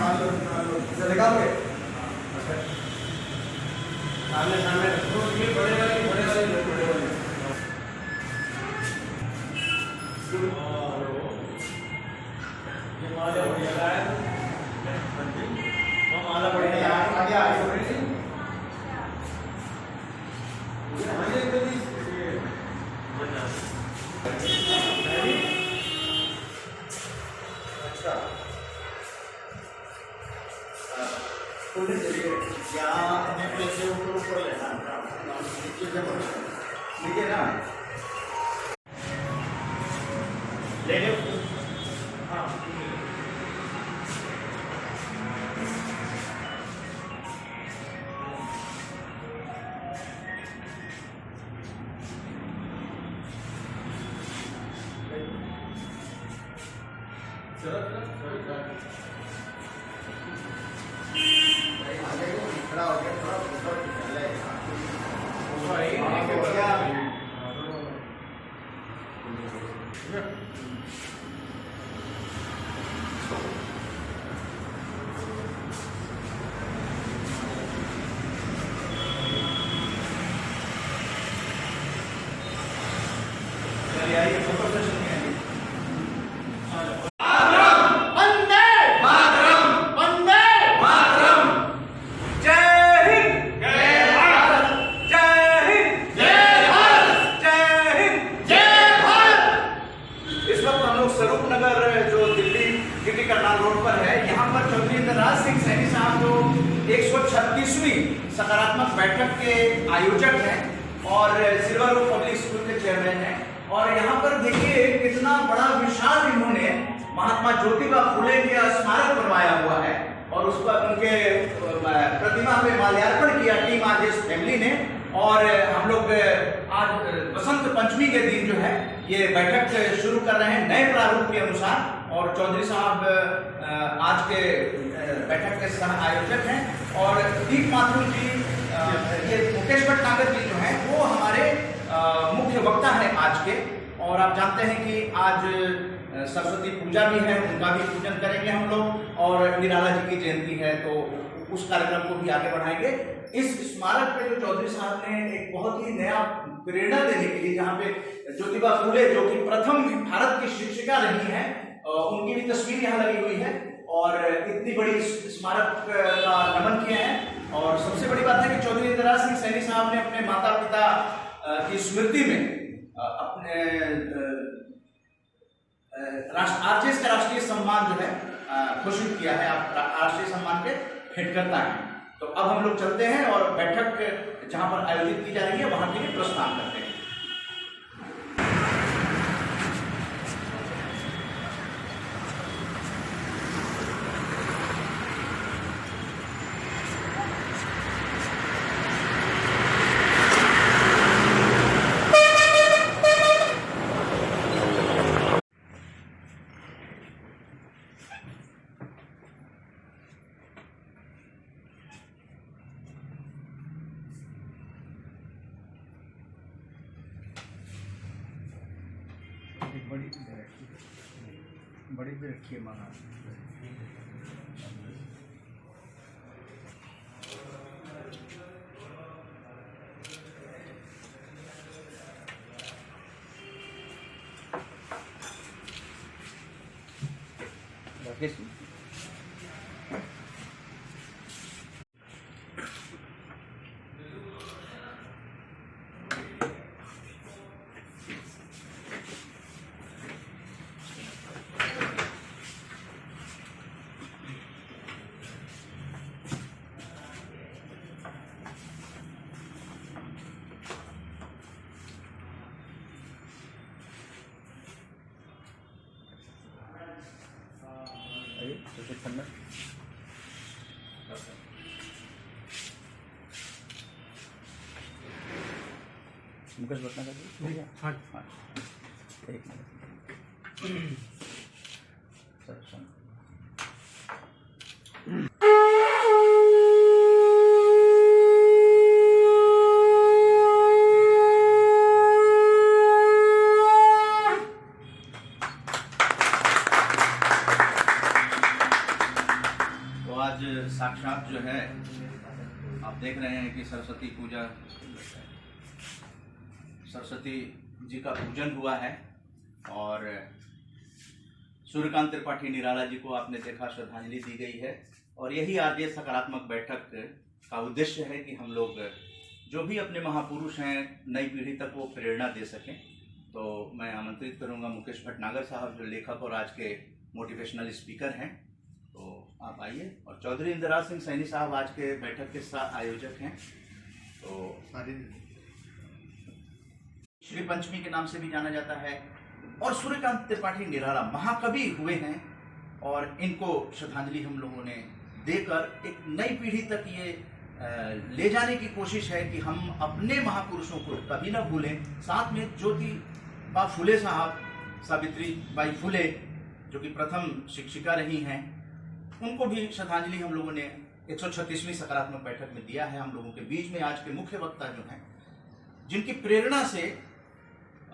निकालोगे सामने सामने रखो, ये बड़े वाले ये माला बढ़िया है, माला बढ़िया है, आगे आगे बढ़िया लीजिए ना ले लो। हाँ खड़ा हो गया थोड़ा ऊपर फोटो सेशन में करनाल रोड पर है। यहाँ पर चौधरी इंद्रराज सिंह सैनी साहब जो 136वीं सकारात्मक बैठक के आयोजक हैं और सिल्वर रोड पब्लिक स्कूल के चेयरमैन हैं। और यहाँ पर देखिए कितना बड़ा विशाल इन्होंने महात्मा ज्योतिबा फुले के स्मारक बनवाया हुआ है और उस पर उनके प्रतिमा पे माल्यार्पण किया टीम आज इस फैमिली ने। और हम लोग आज बसंत पंचमी के दिन जो है ये बैठक शुरू कर रहे हैं नए प्रारूप के अनुसार। और चौधरी साहब आज के बैठक के सह आयोजक हैं और दीप माथुर जी ये मुकेश भटनागर जी जो हैं वो हमारे मुख्य वक्ता हैं आज के। और आप जानते हैं कि आज सरस्वती पूजा भी है, उनका भी पूजन करेंगे हम लोग और निराला जी की जयंती है तो उस कार्यक्रम को भी आगे बढ़ाएंगे। इस स्मारक पे जो चौधरी साहब ने एक बहुत ही नया प्रेरणा देने के लिए जहाँ पे ज्योतिबा फुले जो कि प्रथम भारत की शिक्षिका रही हैं उनकी भी तस्वीर यहाँ लगी हुई है और इतनी बड़ी स्मारक का नमन किया है। और सबसे बड़ी बात है कि चौधरी इंद्रराज सिंह सैनी साहब ने अपने माता पिता की स्मृति में अपने आरजेएस का राष्ट्रीय सम्मान जो है घोषित किया है। आप राष्ट्रीय सम्मान के भेंटकर्ता हैं। तो अब हम लोग चलते हैं और बैठक जहां पर आयोजित की जा रही है वहां के लिए प्रस्थान करते हैं। बड़ी भी रखी है माना राकेश मुकेश भटनागर जी हाँ हाँ एक मिनट आज साक्षात जो है आप देख रहे हैं कि सरस्वती पूजा, सरस्वती जी का पूजन हुआ है और सूर्यकांत त्रिपाठी निराला जी को आपने देखा, श्रद्धांजलि दी गई है। और यही आरजेएस सकारात्मक बैठक का उद्देश्य है कि हम लोग जो भी अपने महापुरुष हैं नई पीढ़ी तक वो प्रेरणा दे सकें। तो मैं आमंत्रित करूंगा मुकेश भटनागर साहब, जो लेखक और आज के मोटिवेशनल स्पीकर हैं, तो आप आइए। और चौधरी इंदिराज सिंह सैनी साहब आज के बैठक के साथ आयोजक हैं। तो श्री पंचमी के नाम से भी जाना जाता है। और सूर्यकांत त्रिपाठी निराला महाकवि हुए हैं और इनको श्रद्धांजलि हम लोगों ने देकर एक नई पीढ़ी तक ये ले जाने की कोशिश है कि हम अपने महापुरुषों को कभी ना भूलें। साथ में ज्योतिबा फुले साहब, सावित्रीबाई फुले जो कि प्रथम शिक्षिका रही हैं, उनको भी श्रद्धांजलि हम लोगों ने 136वीं सकारात्मक बैठक में दिया है। हम लोगों के बीच में आज के मुख्य वक्ता जो हैं, जिनकी प्रेरणा से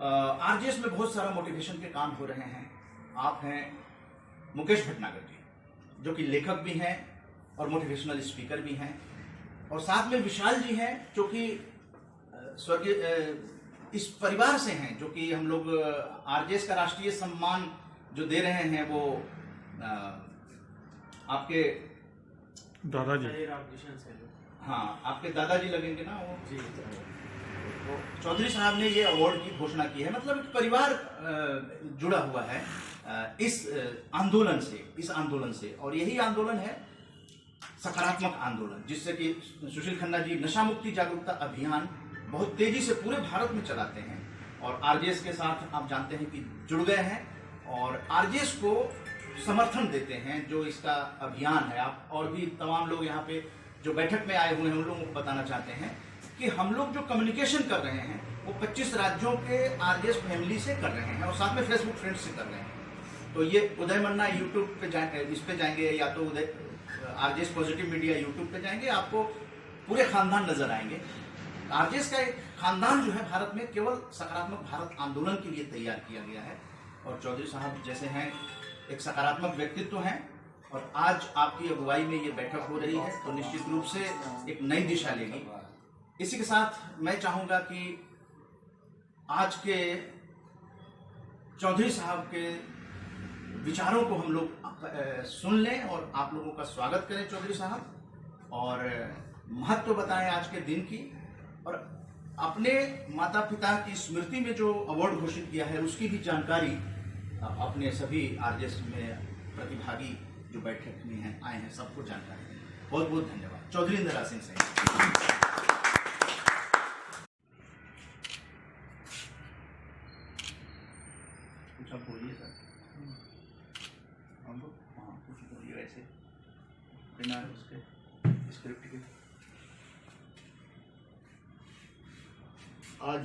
आरजेएस में बहुत सारा मोटिवेशन के काम हो रहे हैं, आप हैं मुकेश भटनागर जी, जो कि लेखक भी हैं और मोटिवेशनल स्पीकर भी हैं। और साथ में विशाल जी हैं, जो कि स्वर्गीय इस परिवार से हैं, जो कि हम लोग आरजेएस का राष्ट्रीय सम्मान जो दे रहे हैं वो आपके दादाजी, हाँ आपके दादाजी लगेंगे ना वो जी। तो चौधरी साहब ने ये अवार्ड की घोषणा की है। मतलब एक परिवार जुड़ा हुआ है इस आंदोलन से। और यही आंदोलन है सकारात्मक आंदोलन, जिससे कि सुशील खन्ना जी नशा मुक्ति जागरूकता अभियान बहुत तेजी से पूरे भारत में चलाते हैं और आरजेएस के साथ आप जानते हैं कि जुड़ गए हैं और आरजेएस को समर्थन देते हैं जो इसका अभियान है। आप और भी तमाम लोग यहाँ पे जो बैठक में आए हुए हैं उन लोगों को बताना चाहते हैं कि हम लोग जो कम्युनिकेशन कर रहे हैं वो 25 राज्यों के आरजेएस फैमिली से कर रहे हैं और साथ में फेसबुक फ्रेंड्स से कर रहे हैं। तो ये उदय मन्ना यूट्यूब पे इस पे जाएंगे या तो उदय आरजेएस पॉजिटिव मीडिया यूट्यूब पे जाएंगे, आपको पूरे खानदान नजर आएंगे। आरजेएस का एक खानदान जो है भारत में केवल सकारात्मक भारत आंदोलन के लिए तैयार किया गया है। और चौधरी साहब जैसे हैं एक सकारात्मक व्यक्तित्व हैं और आज आपकी अगुवाई में ये बैठक हो रही है तो निश्चित रूप से एक नई दिशा लेगी। इसी के साथ मैं चाहूंगा कि आज के चौधरी साहब के विचारों को हम लोग सुन लें और आप लोगों का स्वागत करें चौधरी साहब, और महत्व बताएं आज के दिन की और अपने माता पिता की स्मृति में जो अवार्ड घोषित किया है उसकी भी जानकारी अपने सभी आरजेएस में प्रतिभागी जो बैठक में हैं आए हैं सबको जानकारी दें। बहुत बहुत धन्यवाद। चौधरी इंदिरा सिंह सैनी। कुछ आप बोलिए सर। हम लोग हाँ कुछ बोलिए वैसे बिना उसके स्क्रिप्ट के। आज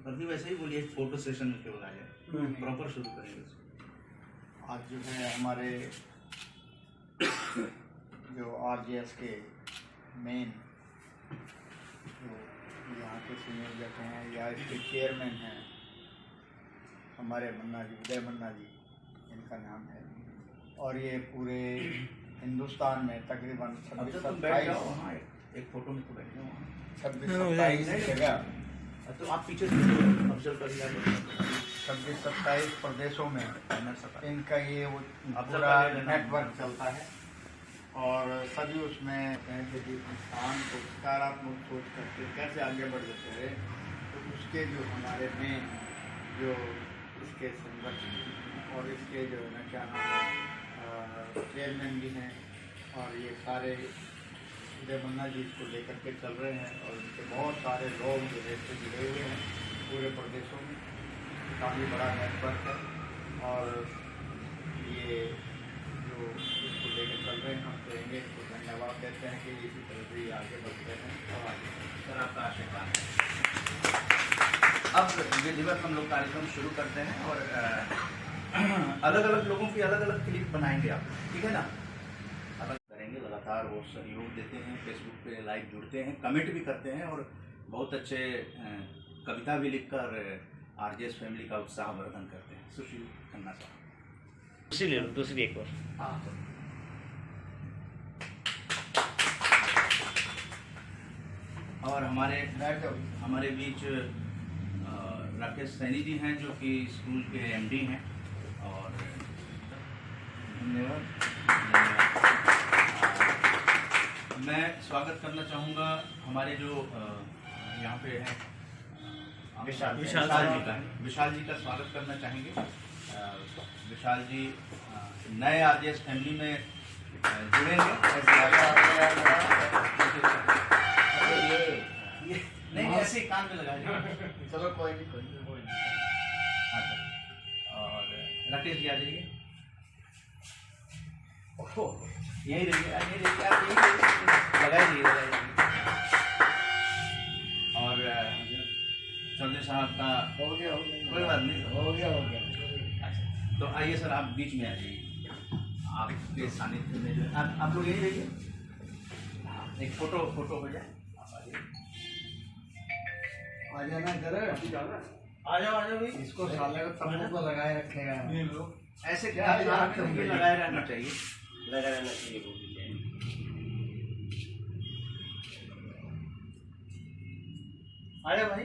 अभी वैसे ही बोलिए, फोटो सेशन में केवल आ जाए, प्रॉपर शुरू करेंगे उसको। आज जो है हमारे जो आरजेएस के मेन जो यहाँ के संयोजक हैं या इसके चेयरमैन हैं हमारे मन्ना जी, उदय मन्ना जी इनका नाम है, और ये पूरे हिंदुस्तान में तकरीबन 26-27 एक फोटो में तो बैठ जाओ वहाँ। 26-27 जगह, तो आप पीछे ऑब्जर्व करिए, 26-27 प्रदेशों में इनका ये वो अब पूरा नेटवर्क चलता है और सभी उसमें कहेंगे कि इंसान को सकारात्मक सोच करके कैसे आगे बढ़ सकते हैं। तो उसके जो हमारे में जो इसके संगठन और इसके जो है ना क्या नाम है चेयरमैन भी हैं और ये सारे उदय मन्ना जी इसको लेकर के चल रहे हैं और इनके बहुत सारे लोग जो है इससे जुड़े हुए हैं पूरे प्रदेशों में। काफ़ी बड़ा नेटवर्क है और ये जो इसको लेकर चल रहे हैं हम कहेंगे इसको धन्यवाद देते हैं कि इसी तरह से ये आगे बढ़ते हैं और आगे सर आपका आशीर्वाद है। अब विधिवत हम लोग कार्यक्रम शुरू करते हैं और अलग अलग लोगों की अलग अलग क्लिप बनाएंगे आप, ठीक है ना। अलग करेंगे, लगातार वो सहयोग देते हैं, फेसबुक पे लाइव जुड़ते हैं, कमेंट भी करते हैं और बहुत अच्छे कविता भी लिखकर आरजेएस फैमिली का उत्साहवर्धन करते हैं। सुशील खन्ना साहब। दूसरी ले लो, दूसरी एक और। हाँ और हमारे बीच राकेश सैनी जी हैं, जो कि स्कूल के एमडी हैं। और धन्यवाद। मैं स्वागत करना चाहूँगा हमारे जो यहाँ पे हैं विशाल जी का स्वागत करना चाहेंगे। विशाल जी नए आरजेएस फैमिली में जुड़ेंगे, नहीं ऐसे ही कान पे लगा। चलो कोई नहीं। अच्छा, और राकेश जी आ जाइए। यही रहिए, लगाइए। और चौधरी साहब का हो गया कोई बात नहीं, हो गया। अच्छा, तो आइए सर, आप बीच में आ जाइए। आपके सानिध्य में जो आप लोग यही रहिए, एक फोटो हो जाए। आप आ जाना करे, आ जाओ भाई। इसको साले को तंबू को लगाए रखेगा। ऐसे क्या लगाए रहना चाहिए, वो भी चाहिए। आ जाओ भाई।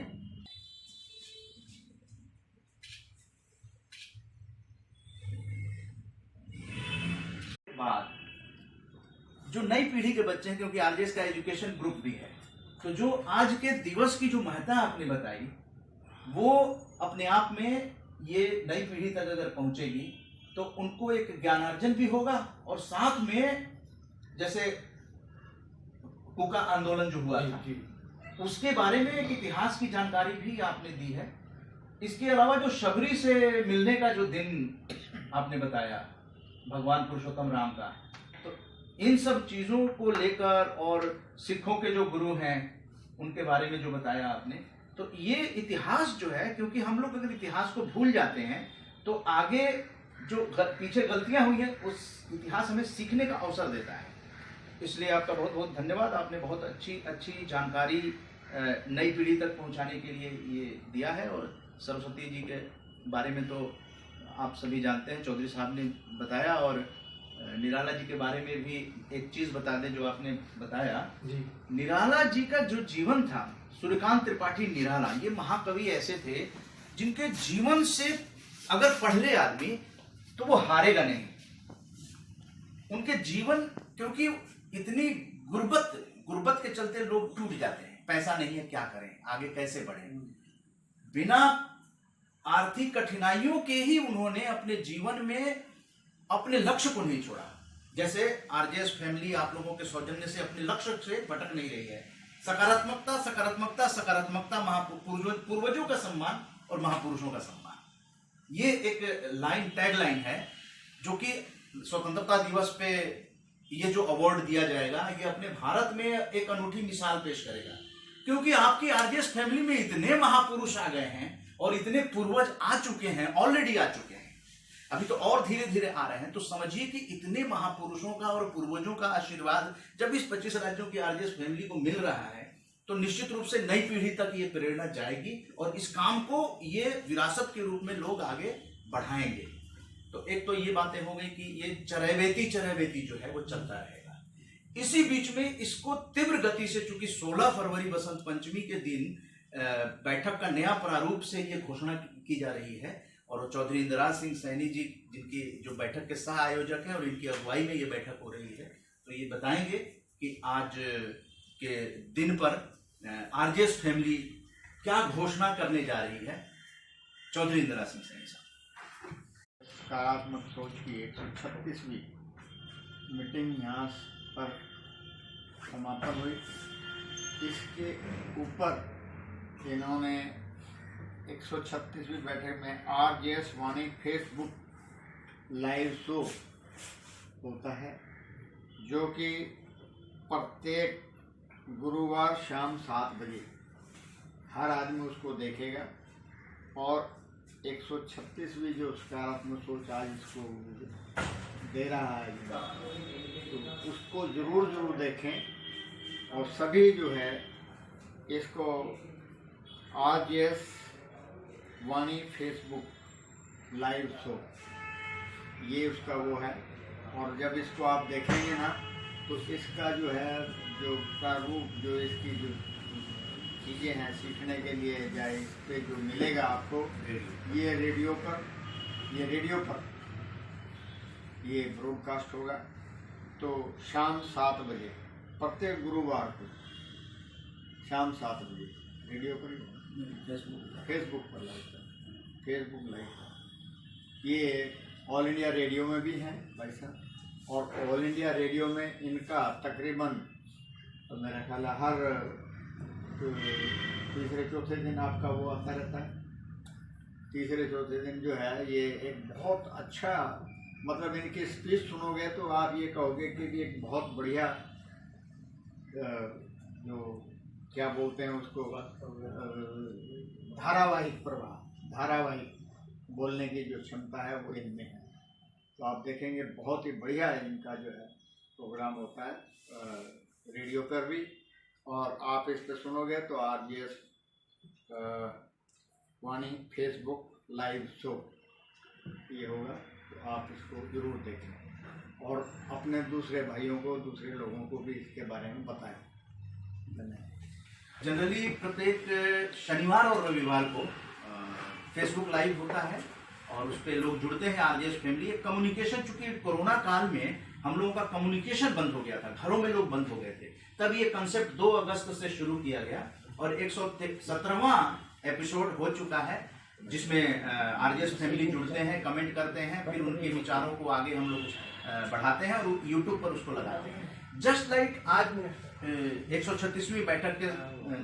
बात जो नई पीढ़ी के बच्चे हैं, क्योंकि आरजेएस का एजुकेशन ग्रुप भी है, तो जो आज के दिवस की जो महत्ता आपने बताई, वो अपने आप में ये नई पीढ़ी तक अगर पहुंचेगी तो उनको एक ज्ञानार्जन भी होगा, और साथ में जैसे कुका आंदोलन जो हुआ था उसके बारे में एक इतिहास की जानकारी भी आपने दी है। इसके अलावा जो शबरी से मिलने का जो दिन आपने बताया भगवान पुरुषोत्तम राम का, तो इन सब चीजों को लेकर, और सिखों के जो गुरु हैं उनके बारे में जो बताया आपने, तो ये इतिहास जो है, क्योंकि हम लोग अगर इतिहास को भूल जाते हैं तो आगे जो पीछे गलतियां हुई हैं उस इतिहास हमें सीखने का अवसर देता है। इसलिए आपका बहुत बहुत धन्यवाद। आपने बहुत अच्छी जानकारी नई पीढ़ी तक पहुंचाने के लिए ये दिया है। और सरस्वती जी के बारे में तो आप सभी जानते हैं, चौधरी साहब ने बताया। और निराला जी के बारे में भी एक चीज बता दें जो आपने बताया जी। निराला जी का जो जीवन था, सूर्यकांत त्रिपाठी निराला, ये महाकवि ऐसे थे जिनके जीवन से अगर पढ़ ले आदमी तो वो हारेगा नहीं। उनके जीवन, क्योंकि इतनी गुर्बत के चलते लोग टूट जाते हैं, पैसा नहीं है क्या करें, आगे कैसे बढ़ें। बिना आर्थिक कठिनाइयों के ही उन्होंने अपने जीवन में अपने लक्ष्य को नहीं छोड़ा। जैसे आरजेएस फैमिली आप लोगों के सौजन्य से अपने लक्ष्य से भटक नहीं रही है। सकारात्मकता सकारात्मकता सकारात्मकता, पूर्वजों का सम्मान और महापुरुषों का सम्मान, ये एक लाइन, टैग लाइन है, जो कि स्वतंत्रता दिवस पे ये जो अवार्ड दिया जाएगा, ये अपने भारत में एक अनूठी मिसाल पेश करेगा। क्योंकि आपकी आरजेएस फैमिली में इतने महापुरुष आ गए हैं और इतने पूर्वज आ चुके हैं, ऑलरेडी आ चुके हैं, अभी तो और धीरे धीरे आ रहे हैं। तो समझिए कि इतने महापुरुषों का और पूर्वजों का आशीर्वाद जब इस 25 राज्यों की आरजेएस फैमिली को मिल रहा है, तो निश्चित रूप से नई पीढ़ी तक ये प्रेरणा जाएगी और इस काम को ये विरासत के रूप में लोग आगे बढ़ाएंगे। तो एक तो ये बातें हो गई कि ये चरैवेती जो है वो चलता रहेगा। इसी बीच में इसको तीव्र गति से, चूंकि 16 फरवरी बसंत पंचमी के दिन बैठक का नया प्रारूप से ये घोषणा की जा रही है, और चौधरी इंदिरा सिंह सैनी जी जिनकी जो बैठक के सह आयोजक हैं और इनकी अगुवाई में ये बैठक हो रही है, तो ये बताएंगे कि आज के दिन पर आरजेएस फैमिली क्या घोषणा करने जा रही है। चौधरी इंदिरा सिंह सैनी साहब। सकारात्मक सोच की 136वीं मीटिंग यहाँ पर समापन हुई। इसके ऊपर इन्होंने 136वीं बैठक में आरजेएस वाणी फेसबुक लाइव शो होता है, जो कि प्रत्येक गुरुवार शाम 7 बजे हर आदमी उसको देखेगा। और 136वीं जो सकारात्मक सोच आज इसको दे रहा है, तो उसको ज़रूर देखें। और सभी जो है इसको आरजेएस वाणी फेसबुक लाइव शो, ये उसका वो है। और जब इसको आप देखेंगे ना, तो इसका जो है जो प्रारूप, जो इसकी जो चीज़ें हैं सीखने के लिए, या इस पे जो मिलेगा आपको, ये रेडियो पर ये ब्रॉडकास्ट होगा। तो शाम 7 बजे प्रत्येक गुरुवार को शाम 7 बजे रेडियो पर, फेसबुक पर लाइव, फेसबुक लाइव। ये ऑल इंडिया रेडियो में भी है भाई साहब, और ऑल इंडिया रेडियो में इनका तकरीबन तो मेरा ख्याल है हर तीसरे चौथे दिन आपका वो आता रहता है। तीसरे चौथे दिन जो है ये एक बहुत अच्छा, मतलब इनकी स्पीच सुनोगे तो आप ये कहोगे कि एक बहुत बढ़िया जो क्या बोलते हैं उसको, धारावाहिक प्रवाह, धारावाहिक बोलने की जो क्षमता है वो इनमें है। तो आप देखेंगे बहुत ही बढ़िया इनका जो है प्रोग्राम होता है रेडियो पर भी, और आप इस पर सुनोगे तो RJS वाणी फेसबुक लाइव शो ये होगा। तो आप इसको ज़रूर देखें और अपने दूसरे भाइयों को, दूसरे लोगों को भी इसके बारे में बताएं। धन्यवाद। जनरली प्रत्येक शनिवार और रविवार को फेसबुक लाइव होता है और उस पर लोग जुड़ते हैं। RJS फैमिली एक कम्युनिकेशन, चूंकि कोरोना काल में हम लोगों का कम्युनिकेशन बंद हो गया था, घरों में लोग बंद हो गए थे, तब ये कंसेप्ट 2 अगस्त से शुरू किया गया और 117वां एपिसोड हो चुका है, जिसमें RJS फैमिली जुड़ते हैं, कमेंट करते हैं, फिर उनके विचारों को आगे हम लोग बढ़ाते हैं और यूट्यूब पर उसको लगाते हैं। जस्ट लाइक आज 136वीं बैठक के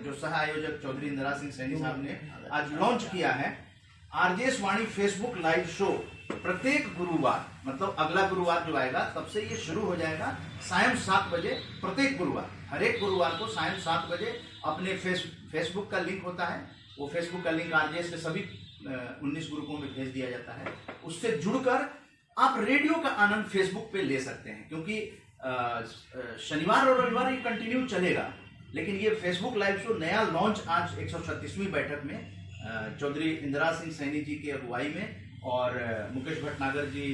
जो सह आयोजक चौधरी इंदिरा सिंह सैनी साहब ने आज लॉन्च किया है RJS वाणी फेसबुक लाइव शो। प्रत्येक गुरुवार, मतलब अगला गुरुवार जो आएगा तब से ये शुरू हो जाएगा सायं 7 बजे। प्रत्येक गुरुवार, हर एक गुरुवार को सायं 7 बजे अपने फेसबुक का लिंक होता है, वो फेसबुक का लिंक RJS के सभी 19 ग्रुपों में भेज दिया जाता है। उससे जुड़कर आप रेडियो का आनंद फेसबुक पे ले सकते हैं, क्योंकि शनिवार और रविवार ये कंटिन्यू चलेगा, लेकिन ये फेसबुक लाइव शो नया लॉन्च आज 136वीं बैठक में चौधरी इंदिरा सिंह सैनी जी की अगुवाई में, और मुकेश भटनागर जी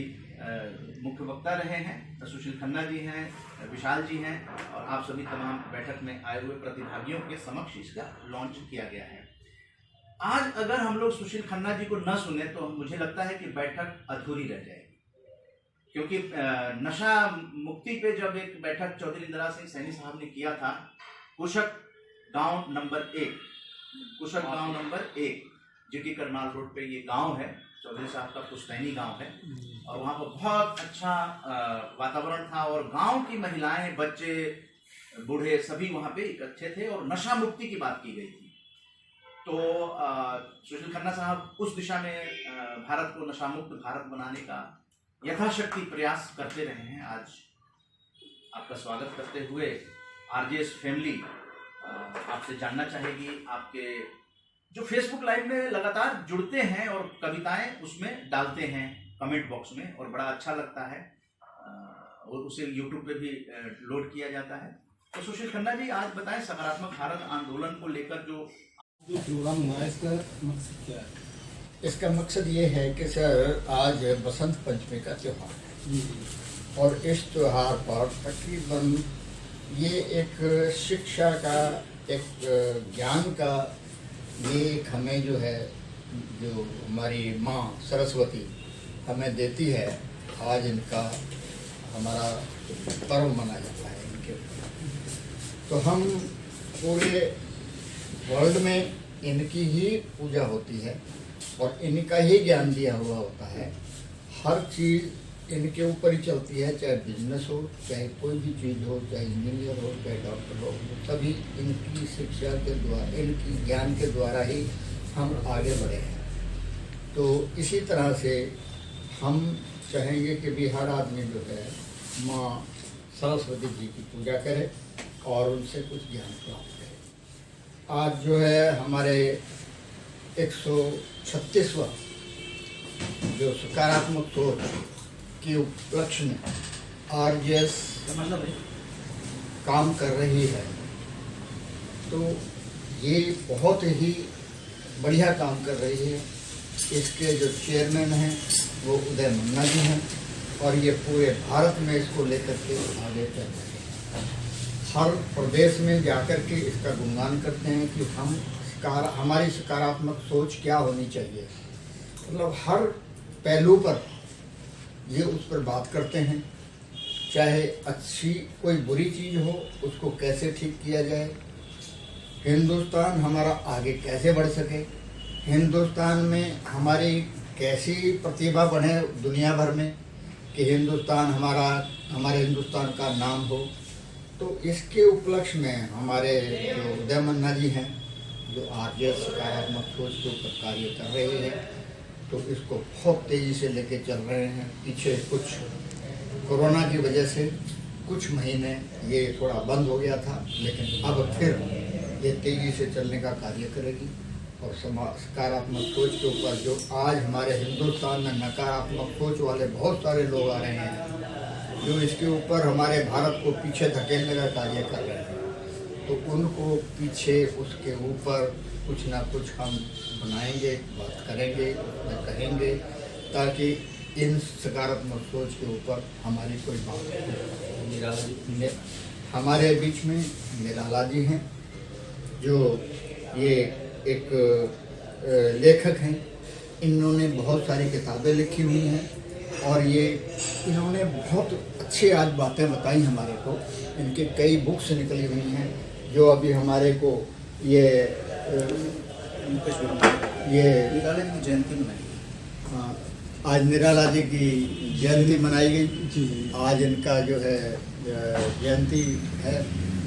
मुख्य वक्ता रहे हैं, सुशील खन्ना जी हैं, विशाल जी हैं, और आप सभी तमाम बैठक में आए हुए प्रतिभागियों के समक्ष इसका लॉन्च किया गया है। आज अगर हम लोग सुशील खन्ना जी को न सुने तो मुझे लगता है कि बैठक अधूरी रह जाएगी, क्योंकि नशा मुक्ति पे जब एक बैठक चौधरी इंदिरा सिंह सैनी साहब ने किया था, कुशक गांव नंबर 1 जीटी करनाल रोड पे ये गांव है, चौधरी साहब का पुश्तैनी गांव है, और वहाँ पर बहुत अच्छा वातावरण था और गांव की महिलाएं, बच्चे, बूढ़े सभी वहाँ पे इकट्ठे थे और नशा मुक्ति की बात की गई थी। तो सुशील खन्ना साहब उस दिशा में भारत को नशा मुक्त भारत बनाने का यथाशक्ति प्रयास करते रहे हैं। आज आपका स्वागत करते हुए RJS फैमिली आपसे जानना चाहेगी, आपके जो फेसबुक लाइव में लगातार जुड़ते हैं और कविताएं उसमें डालते हैं कमेंट बॉक्स में, और बड़ा अच्छा लगता है, और उसे यूट्यूब पे भी लोड किया जाता है। तो सुशील खन्ना जी आज बताएं, सकारात्मक भारत आंदोलन को लेकर जो प्रोग्राम हुआ है, इसका मकसद क्या है? इसका मकसद ये है कि सर आज बसंत पंचमी का त्यौहार है, और इस त्यौहार पर तकरीबन ये एक शिक्षा का, एक ज्ञान का, ये एक हमें जो है, जो हमारी माँ सरस्वती हमें देती है, आज इनका हमारा पर्व मनाया जाता है इनके ऊपर। तो हम पूरे वर्ल्ड में इनकी ही पूजा होती है और इनका ही ज्ञान दिया हुआ होता है। हर चीज़ इनके ऊपर ही चलती है, चाहे बिजनेस हो, चाहे कोई भी चीज़ हो, चाहे इंजीनियर हो, चाहे डॉक्टर हो, सभी इनकी शिक्षा के द्वारा, इनकी ज्ञान के द्वारा ही हम आगे बढ़े हैं। तो इसी तरह से हम चाहेंगे कि भी हर आदमी जो है माँ सरस्वती जी की पूजा करे और उनसे कुछ ज्ञान प्राप्त करे। आज जो है हमारे 136वां जो सकारात्मक सोच के उपलक्ष्य में RJS काम कर रही है, तो ये बहुत ही बढ़िया काम कर रही है। इसके जो चेयरमैन हैं वो उदय मन्ना जी हैं, और ये पूरे भारत में इसको लेकर के आगे चल रहे हैं। हर प्रदेश में जाकर के इसका गुणगान करते हैं कि हमारी सकारात्मक सोच क्या होनी चाहिए। मतलब हर पहलू पर ये उस पर बात करते हैं, चाहे अच्छी कोई बुरी चीज़ हो उसको कैसे ठीक किया जाए, हिंदुस्तान हमारा आगे कैसे बढ़ सके, हिंदुस्तान में हमारी कैसी प्रतिभा बढ़े दुनिया भर में कि हमारे हिंदुस्तान का नाम हो। तो इसके उपलक्ष्य में हमारे जो उदय मन्ना जी हैं, जो आरजेएस सकारात्मक सोच के ऊपर कार्य कर रहे हैं, तो इसको बहुत तेज़ी से लेके चल रहे हैं। पीछे कुछ कोरोना की वजह से कुछ महीने ये थोड़ा बंद हो गया था, लेकिन अब फिर ये तेज़ी से चलने का कार्य करेगी। और सकारात्मक सोच के ऊपर जो आज हमारे हिंदुस्तान में नकारात्मक सोच वाले बहुत सारे लोग आ रहे हैं, जो इसके ऊपर हमारे भारत को पीछे धकेलने का कार्य कर रहे हैं, तो उनको पीछे उसके ऊपर कुछ ना कुछ हम बनाएंगे, बात करेंगे, कहेंगे, ताकि इन सकारात्मक सोच के ऊपर हमारी कोई बात। हमारे बीच में निराला जी हैं, जो ये एक लेखक हैं। इन्होंने बहुत सारी किताबें लिखी हुई हैं और इन्होंने बहुत अच्छी आज बातें बताई हमारे को। इनकी कई बुक्स निकली हुई हैं जो अभी हमारे को ये निराला जी की जयंती मनाई। हाँ, आज निराला जी की जयंती मनाई गई। आज इनका जो है जयंती है,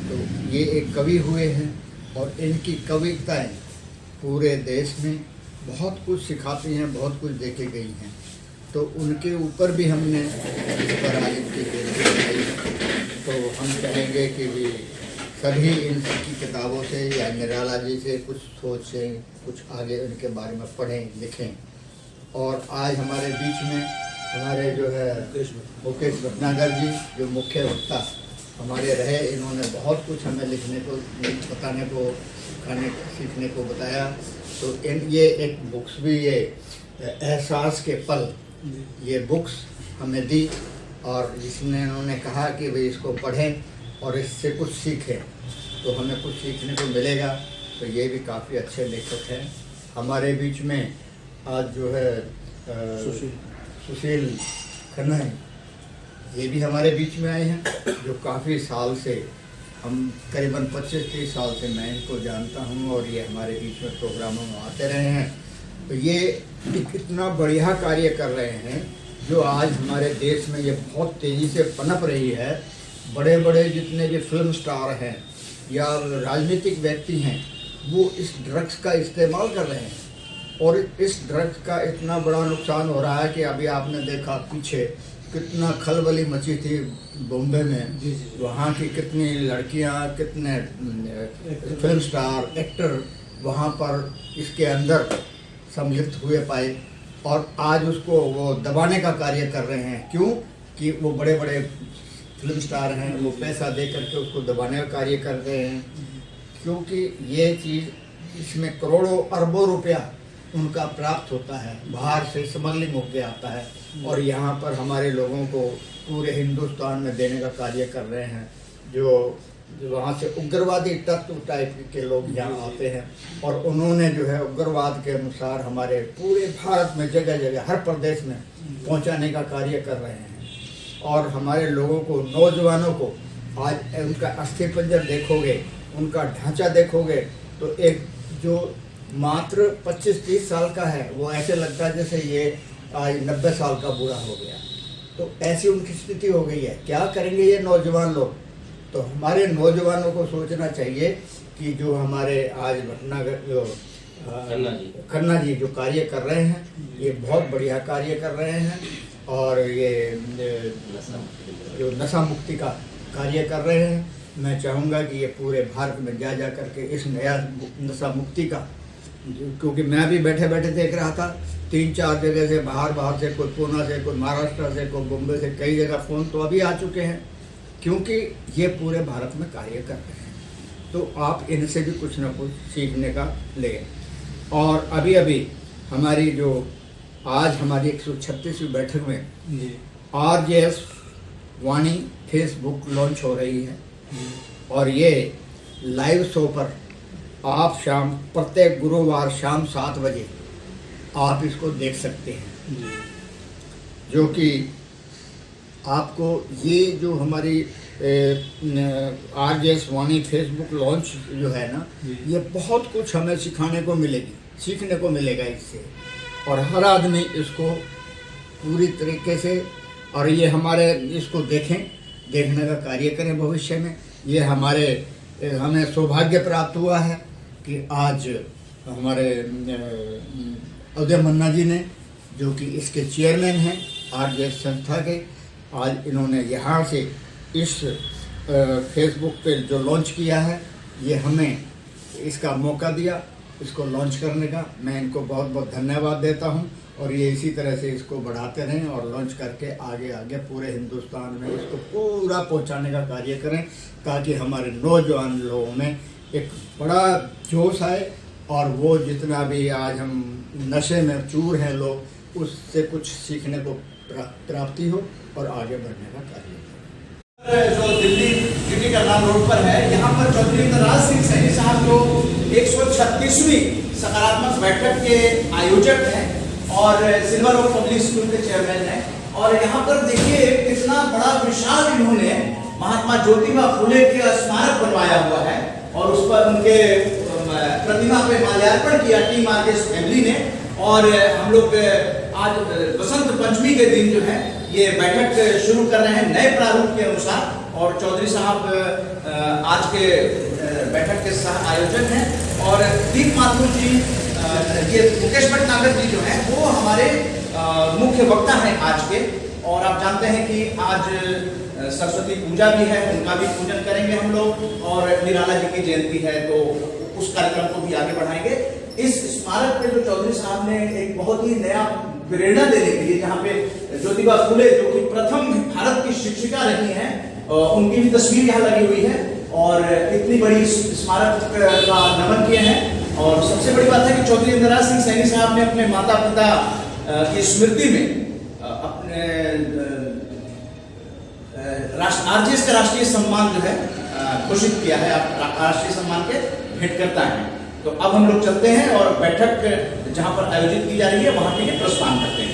तो ये एक कवि हुए हैं और इनकी कविताएं पूरे देश में बहुत कुछ सिखाती हैं, बहुत कुछ देखे गई हैं। तो उनके ऊपर भी हमने इस पर आज इनकी जयंती बनाई। तो हम चाहेंगे कि भी सभी इनकी किताबों से या निराला जी से कुछ सोचें, कुछ आगे उनके बारे में पढ़ें, लिखें। और आज हमारे बीच में हमारे जो है मुकेश भटनागर जी, जो मुख्य वक्ता हमारे रहे, इन्होंने बहुत कुछ हमें लिखने को, बताने को, सीखने को बताया। तो ये एक बुक्स भी, ये एहसास के पल, ये बुक्स हमें दी और जिसने इन्होंने कहा कि भाई इसको पढ़ें और इससे कुछ सीखें, तो हमें कुछ सीखने को मिलेगा। तो ये भी काफ़ी अच्छे लेखक हैं। हमारे बीच में आज जो है सुशील खन्ना, ये भी हमारे बीच में आए हैं, जो काफ़ी साल से, हम करीबन 25-30 साल से मैं इनको जानता हूँ और ये हमारे बीच में प्रोग्रामों में आते रहे हैं। तो ये इतना बढ़िया कार्य कर रहे हैं जो आज हमारे देश में ये बहुत तेज़ी से पनप रही है। बड़े बड़े जितने भी फिल्म स्टार हैं या राजनीतिक व्यक्ति हैं, वो इस ड्रग्स का इस्तेमाल कर रहे हैं और इस ड्रग्स का इतना बड़ा नुकसान हो रहा है कि अभी आपने देखा पीछे कितना खलबली मची थी बॉम्बे में। वहाँ की कितनी लड़कियाँ, कितने फिल्म स्टार, एक्टर वहाँ पर इसके अंदर सम्मिलित हुए पाए और आज उसको वो दबाने का कार्य कर रहे हैं। क्यों कि वो बड़े बड़े फिल्म स्टार हैं, वो पैसा दे करके उसको दबाने का कार्य कर रहे हैं, क्योंकि ये चीज़, इसमें करोड़ों अरबों रुपया उनका प्राप्त होता है, बाहर से स्मगलिंग होके आता है और यहाँ पर हमारे लोगों को पूरे हिंदुस्तान में देने का कार्य कर रहे हैं। जो वहाँ से उग्रवादी तत्व टाइप के लोग यहाँ आते हैं और उन्होंने जो है उग्रवाद के अनुसार हमारे पूरे भारत में जगह जगह हर प्रदेश में पहुँचाने का कार्य कर रहे हैं। और हमारे लोगों को, नौजवानों को, आज उनका अस्थि पंजर देखोगे, उनका ढांचा देखोगे, तो एक जो मात्र 25-30 साल का है वो ऐसे लगता है जैसे ये आज 90 साल का बूढ़ा हो गया। तो ऐसी उनकी स्थिति हो गई है। क्या करेंगे ये नौजवान लोग? तो हमारे नौजवानों को सोचना चाहिए कि जो हमारे आज भटनागर जो खन्ना जी जो कार्य कर रहे हैं, ये बहुत बढ़िया कार्य कर रहे हैं और ये जो नशा मुक्ति का कार्य कर रहे हैं। मैं चाहूँगा कि ये पूरे भारत में जा करके इस नया नशा मुक्ति का, क्योंकि मैं भी बैठे बैठे देख रहा था 3-4 जगह से, बाहर से, कोई पूना से, कोई महाराष्ट्र से, कोई बम्बई से, कई जगह फ़ोन तो अभी आ चुके हैं, क्योंकि ये पूरे भारत में कार्य कर रहे हैं। तो आप इनसे भी कुछ ना कुछ सीखने का लें। और अभी अभी हमारी जो आज हमारी 136वीं बैठक में आरजेएस वाणी फेसबुक लॉन्च हो रही है। और ये लाइव शो पर आप प्रत्येक गुरुवार शाम 7 बजे आप इसको देख सकते हैं, जो कि आपको ये जो हमारी RJS वाणी फेसबुक लॉन्च जो है ना, ये बहुत कुछ हमें सीखने को मिलेगा इससे। और हर आदमी इसको पूरी तरीके से, और ये हमारे इसको देखने का कार्य करें भविष्य में। ये हमें सौभाग्य प्राप्त हुआ है कि आज हमारे उदय मन्ना जी ने, जो कि इसके चेयरमैन हैं RJS संस्था के, आज इन्होंने यहाँ से इस फेसबुक पे जो लॉन्च किया है, ये हमें इसका मौका दिया इसको लॉन्च करने का। मैं इनको बहुत बहुत धन्यवाद देता हूँ, और ये इसी तरह से इसको बढ़ाते रहें और लॉन्च करके आगे पूरे हिंदुस्तान में इसको पूरा पहुँचाने का कार्य करें, ताकि हमारे नौजवान लोगों में एक बड़ा जोश आए, और वो जितना भी आज हम नशे में चूर हैं लोग, उससे कुछ सीखने को प्राप्ति हो और आगे बढ़ने का कार्य करें। जो दिल्ली GT करनाल रोड पर है, यहाँ पर चौधरी इंद्रराज सिंह सैनी साहब जो 136वीं सकारात्मक बैठक के आयोजक हैं और सिल्वर ओक पब्लिक स्कूल के चेयरमैन हैं। और यहाँ पर देखिए कितना बड़ा विशाल इन्होंने महात्मा ज्योतिबा फुले के स्मारक बनवाया हुआ है, और उस पर उनके प्रतिमा पे माल्यार्पण किया टीम RJS फैमिली ने। और हम लोग आज बसंत पंचमी के दिन जो है ये बैठक शुरू कर रहे हैं नए प्रारूप के अनुसार, और चौधरी साहब आज के बैठक के सह आयोजक हैं। और दीप माथुर जी, ये मुकेश भटनागर जी जो हैं वो हमारे मुख्य वक्ता हैं आज के। और आप जानते हैं कि आज सरस्वती पूजा भी है, उनका भी पूजन करेंगे हम लोग, और निराला जी की जयंती है, तो उस कार्यक्रम को भी आगे बढ़ाएंगे। इस स्मारक पे जो चौधरी साहब ने एक बहुत ही नया प्रेरणा देने के लिए, जहाँ पे ज्योतिबा फुले जो कि प्रथम भारत की शिक्षिका रही हैं, उनकी भी तस्वीर यहाँ लगी हुई है, और इतनी बड़ी स्मारक का नमन किए हैं। और सबसे बड़ी बात है कि चौधरी इंद्रराज सिंह सैनी साहब ने अपने माता पिता की स्मृति में अपने RJS का राष्ट्रीय सम्मान जो है घोषित किया है, राष्ट्रीय सम्मान के भेंट करता है। तो अब हम लोग चलते हैं और बैठक जहां पर आयोजित की जा रही है वहां के लिए प्रस्थान करते हैं।